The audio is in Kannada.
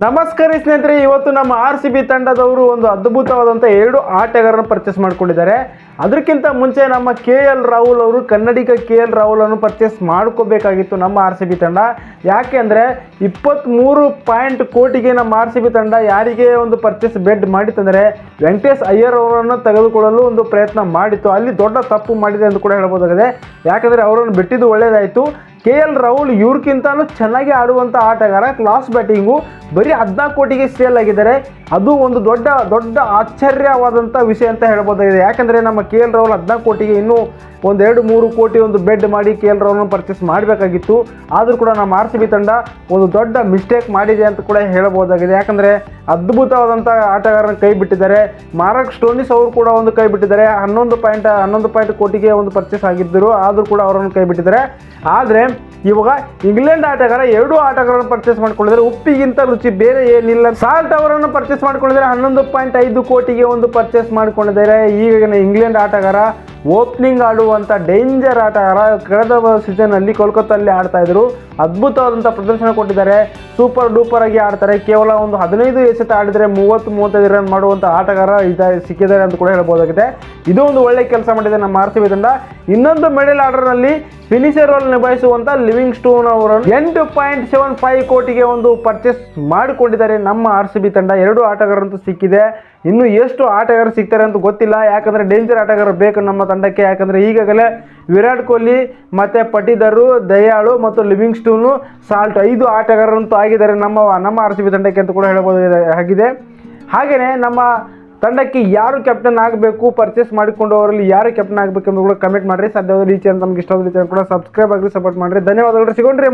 ನಮಸ್ಕಾರ ಸ್ನೇಹಿತರೆ, ಇವತ್ತು ನಮ್ಮ RCB ತಂಡದವರು ಒಂದು ಅದ್ಭುತವಾದಂಥ 2 ಆಟಗಾರರನ್ನು ಪರ್ಚೇಸ್ ಮಾಡ್ಕೊಂಡಿದ್ದಾರೆ. ಅದಕ್ಕಿಂತ ಮುಂಚೆ ನಮ್ಮ KL ರಾಹುಲ್ ಅವರು ಕನ್ನಡಿಗ KL ರಾಹುಲ್ ಅನ್ನು ಪರ್ಚೇಸ್ ಮಾಡ್ಕೋಬೇಕಾಗಿತ್ತು ನಮ್ಮ RCB ತಂಡ. ಯಾಕೆ ಅಂದರೆ 23 ಕೋಟಿಗೆ ನಮ್ಮ RCB ತಂಡ ಯಾರಿಗೆ ಒಂದು ಪರ್ಚೇಸ್ ಬೆಡ್ ಮಾಡಿತ್ತಂದರೆ ವೆಂಕಟೇಶ್ ಅಯ್ಯರ್ ಅವರನ್ನು ತೆಗೆದುಕೊಳ್ಳಲು ಒಂದು ಪ್ರಯತ್ನ ಮಾಡಿತ್ತು. ಅಲ್ಲಿ ದೊಡ್ಡ ತಪ್ಪು ಮಾಡಿದೆ ಎಂದು ಕೂಡ ಹೇಳ್ಬೋದಾಗಿದೆ. ಯಾಕಂದರೆ ಅವರನ್ನು ಬಿಟ್ಟಿದ್ದು ಒಳ್ಳೆಯದಾಯಿತು. KL ರಾಹುಲ್ ಇವ್ರಿಗಿಂತಲೂ ಚೆನ್ನಾಗಿ ಆಡುವಂಥ ಆಟಗಾರ, ಕ್ಲಾಸ್ ಬ್ಯಾಟಿಂಗು, ಬರೀ 14 ಕೋಟಿಗೆ ಸೇಲ್ ಆಗಿದ್ದಾರೆ. ಅದು ಒಂದು ದೊಡ್ಡ ಆಶ್ಚರ್ಯವಾದಂಥ ವಿಷಯ ಅಂತ ಹೇಳ್ಬೋದಾಗಿದೆ. ಯಾಕಂದರೆ ನಮ್ಮ KL ರಾಹುಲ್ 14 ಕೋಟಿಗೆ ಇನ್ನೂ 1-2-3 ಕೋಟಿ ಒಂದು ಬೆಡ್ ಮಾಡಿ KL ರಾಹುಲ್ನ ಪರ್ಚೇಸ್ ಮಾಡಬೇಕಾಗಿತ್ತು. ಆದರೂ ಕೂಡ ನಮ್ಮ RCB ತಂಡ ಒಂದು ದೊಡ್ಡ ಮಿಸ್ಟೇಕ್ ಮಾಡಿದೆ ಅಂತ ಕೂಡ ಹೇಳ್ಬೋದಾಗಿದೆ. ಯಾಕಂದರೆ ಅದ್ಭುತವಾದಂಥ ಆಟಗಾರನ ಕೈ ಬಿಟ್ಟಿದ್ದಾರೆ. ಮಾರ್ಕಸ್ ಸ್ಟೋನಿಸ್ ಅವರು ಕೂಡ ಒಂದು ಕೈ ಬಿಟ್ಟಿದ್ದಾರೆ. 11 ಕೋಟಿಗೆ ಒಂದು ಪರ್ಚೇಸ್ ಆಗಿದ್ದರು, ಆದರೂ ಕೂಡ ಅವರನ್ನು ಕೈ ಬಿಟ್ಟಿದ್ದಾರೆ. ಆದರೆ ಇವಾಗ ಇಂಗ್ಲೆಂಡ್ ಆಟಗಾರ 2 ಆಟಗಾರರನ್ನು ಪರ್ಚೇಸ್ ಮಾಡ್ಕೊಂಡಿದ್ದಾರೆ. ಉಪ್ಪಿಗಿಂತ ರುಚಿ ಬೇರೆ ಏನಿಲ್ಲ. ಸಾಲ್ಟ್ ಅವರನ್ನು ಪರ್ಚೇಸ್ ಮಾಡ್ಕೊಂಡಿದ್ದಾರೆ. 11.5 ಕೋಟಿಗೆ ಒಂದು ಪರ್ಚೇಸ್ ಮಾಡ್ಕೊಂಡಿದ್ದಾರೆ. ಈಗಿನ ಇಂಗ್ಲೆಂಡ್ ಆಟಗಾರ ಓಪನಿಂಗ್ ಆಡುವಂಥ ಡೇಂಜರ್ ಆಟಗಾರ. ಕಳೆದ ಸೀಸನ್ನಲ್ಲಿ ಕೋಲ್ಕತ್ತಾದಲ್ಲಿ ಆಡ್ತಾ ಇದ್ರು. ಅದ್ಭುತವಾದಂಥ ಪ್ರದರ್ಶನ ಕೊಟ್ಟಿದ್ದಾರೆ. ಸೂಪರ್ ಡೂಪರ್ ಆಗಿ ಆಡ್ತಾರೆ. ಕೇವಲ ಒಂದು 15 ಎಸೆತ ಆಡಿದರೆ 30-35 ರನ್ ಮಾಡುವಂಥ ಆಟಗಾರ ಸಿಕ್ಕಿದ್ದಾರೆ ಅಂತ ಕೂಡ ಹೇಳ್ಬೋದಾಗಿದೆ. ಇದು ಒಂದು ಒಳ್ಳೆ ಕೆಲಸ ಮಾಡಿದೆ ನಮ್ಮ RCB ತಂಡ. ಇನ್ನೊಂದು ಮಿಡಲ್ ಆರ್ಡರ್ನಲ್ಲಿ ಫಿನಿಷರ್ ರೋಲ್ ನಿಭಾಯಿಸುವಂಥ ಲಿವಿಂಗ್ ಸ್ಟೋನ್ ಅವರನ್ನು 8.75 ಕೋಟಿಗೆ ಒಂದು ಪರ್ಚೇಸ್ ಮಾಡಿಕೊಂಡಿದ್ದಾರೆ ನಮ್ಮ RCB ತಂಡ. 2 ಆಟಗಾರರಂತೂ ಸಿಕ್ಕಿದೆ. ಇನ್ನು ಎಷ್ಟು ಆಟಗಾರರು ಸಿಗ್ತಾರೆ ಅಂತ ಗೊತ್ತಿಲ್ಲ. ಯಾಕಂದರೆ ಡೇಂಜರ್ ಆಟಗಾರ ಬೇಕು ನಮ್ಮ ತಂಡಕ್ಕೆ. ಯಾಕಂದರೆ ಈಗಾಗಲೇ ವಿರಾಟ್ ಕೊಹ್ಲಿ ಮತ್ತು ಪಟಿದಾರ್, ದಯಾಳು ಮತ್ತು ಲಿವಿಂಗ್ ಸ್ಟೋನು, ಸಾಲ್ಟ್ 5 ಆಟಗಾರರಂತೂ ಆಗಿದ್ದಾರೆ ನಮ್ಮ RCB ತಂಡಕ್ಕೆ ಅಂತ ಕೂಡ ಹೇಳ್ಬೋದಾಗಿದೆ. ಹಾಗೆಯೇ ನಮ್ಮ ತಂಡಕ್ಕೆ ಯಾರು ಕ್ಯಾಪ್ಟನ್ ಆಗಬೇಕು, ಪರ್ಚೇಸ್ ಮಾಡಿಕೊಂಡವರಲ್ಲಿ ಯಾರು ಕ್ಯಾಪ್ಟನ್ ಆಗಬೇಕು ಎಂದು ಕೂಡ ಕಮೆಂಟ್ ಮಾಡಿರಿ. ಸಾಧ್ಯವಾದ ರೀತಿಯಲ್ಲಿ ನಮ್ಗೆ ಇಷ್ಟವಾದ ರೀತಿಯಲ್ಲಿ ಕೂಡ ಸಬ್ಸ್ಕ್ರೈಬ್ ಆಗಿ ಸಪೋರ್ಟ್ ಮಾಡಿರಿ. ಧನ್ಯವಾದಗಳು. ಸಿಗೋಣ್ರಿ.